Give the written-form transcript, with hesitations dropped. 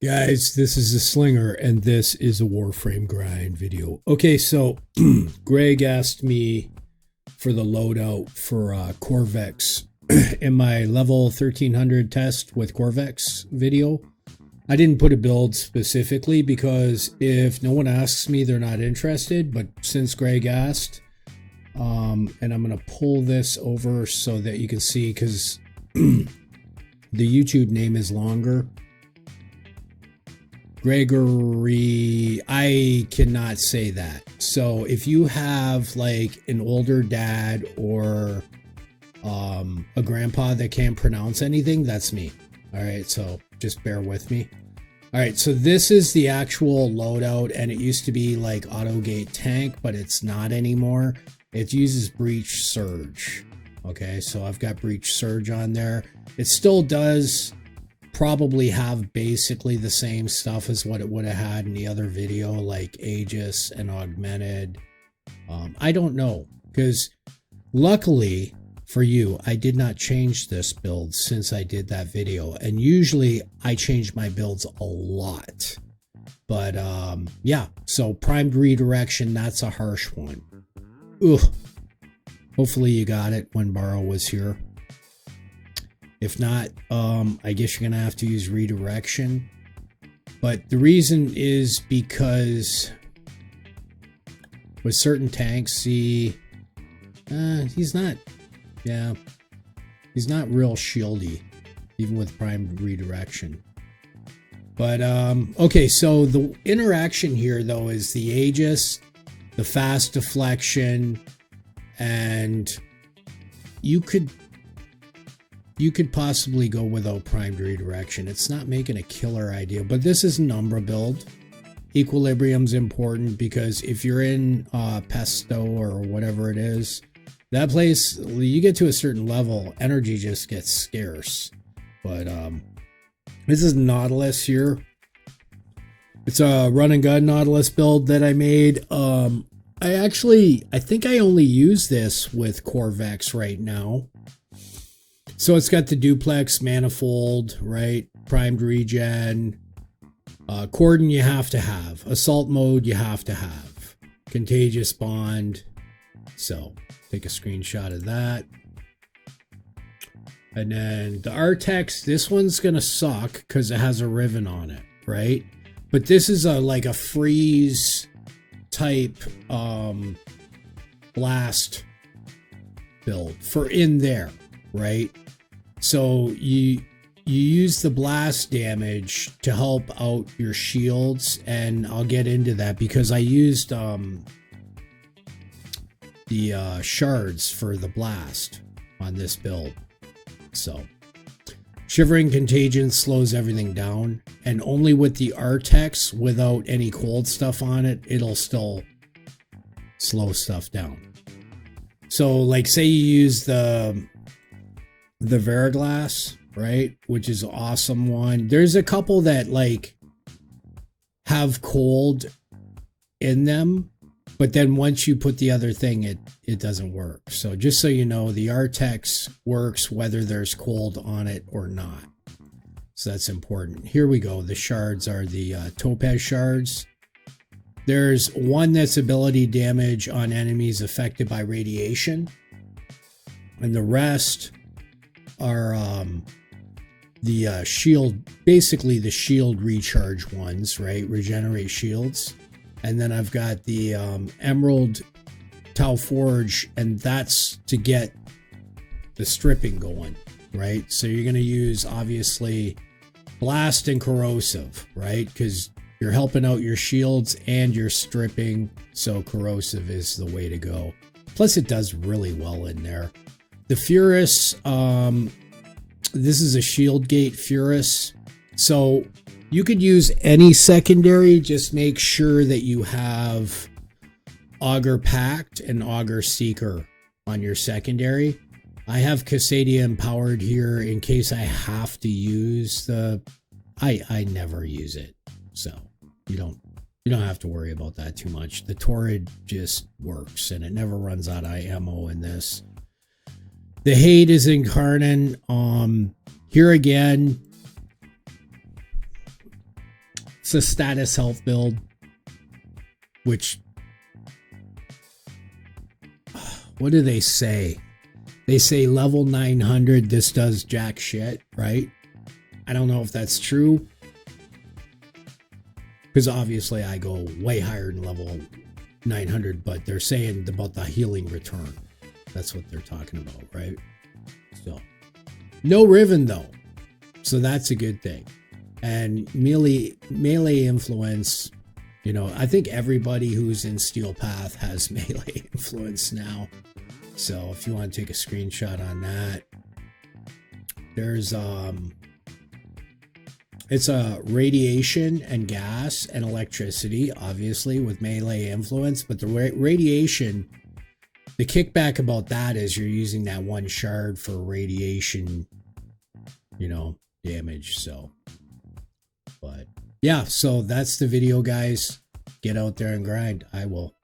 Guys, this is a Slinger, and this is a Warframe grind video. Okay, so Greg asked me for the loadout for Qorvex in my level 1300 test with Qorvex video. I didn't put a build specifically because if no one asks me, they're not interested. But since Greg asked, and I'm going to pull this over so that you can see, because the YouTube name is longer. Gregory, I cannot say that. So if you have like an older dad or a grandpa that can't pronounce anything, that's me. All right, so just bear with me. All right, so this is the actual loadout, and it used to be like auto gate tank, but it's not anymore. It uses breach surge. Okay, so I've got breach surge on there. It still does probably have basically the same stuff as what it would have had in the other video, like Aegis and augmented. I don't know, because luckily for you, I did not change this build since I did that video, and usually I change my builds a lot. But yeah, so primed redirection, that's a harsh one. Ugh. Hopefully you got it when Barrow was here. If not, I guess you're going to have to use redirection. But the reason is because with certain tanks, see, he's not real shieldy, even with primed redirection. But, okay, so the interaction here, though, is the Aegis, the fast deflection, and you could possibly go without primed redirection. It's not making a killer idea, but this is an Umbra build. Equilibrium's important because if you're in Pesto or whatever it is, that place, you get to a certain level, energy just gets scarce. But this is Nautilus here. It's a run and gun Nautilus build that I made. I think I only use this with Qorvex right now. So it's got the duplex manifold, right? Primed regen. Cordon you have to have. Assault mode you have to have. Contagious bond. So take a screenshot of that. And then the Artex, this one's going to suck because it has a Riven on it, right? But this is like a freeze type blast build for in there, right? So you use the blast damage to help out your shields, and I'll get into that because I used the shards for the blast on this build. So Shivering Contagion slows everything down, and only with the Artex, without any cold stuff on it, it'll still slow stuff down. So like say you use the Veriglass, right, which is an awesome one. There's a couple that like have cold in them, but then once you put the other thing, it doesn't work. So just so you know, the Artex works whether there's cold on it or not. So that's important. Here we go. The shards are the Topaz shards. There's one that's ability damage on enemies affected by radiation, and the rest are the shield, basically the shield recharge ones, right? Regenerate shields. And then I've got the Emerald Tau Forge, and that's to get the stripping going, right? So you're going to use, obviously, Blast and Corrosive, right? Because you're helping out your shields and your stripping, so Corrosive is the way to go. Plus, it does really well in there. The Furus, this is a shield gate Furus. So you could use any secondary, just make sure that you have Augur Pact and Augur Seeker on your secondary. I have Cassadia Empowered here in case I have to use the... I never use it, so you don't have to worry about that too much. The Torrid just works, and it never runs out of ammo in this. The Hate is Incarnate. Here again, It's a status health build, which, what do they say? They say level 900, this does jack shit, right? I don't know if that's true, because obviously I go way higher than level 900, but they're saying about the healing return. That's what they're talking about, right? So, no Riven though, so that's a good thing. And melee influence, you know, I think everybody who's in Steel Path has melee influence now. So if you want to take a screenshot on that, there's it's a radiation and gas and electricity, obviously with melee influence, but the radiation, the kickback about that is you're using that one shard for radiation, you know, damage. So, but yeah, so that's the video, guys. Get out there and grind. I will.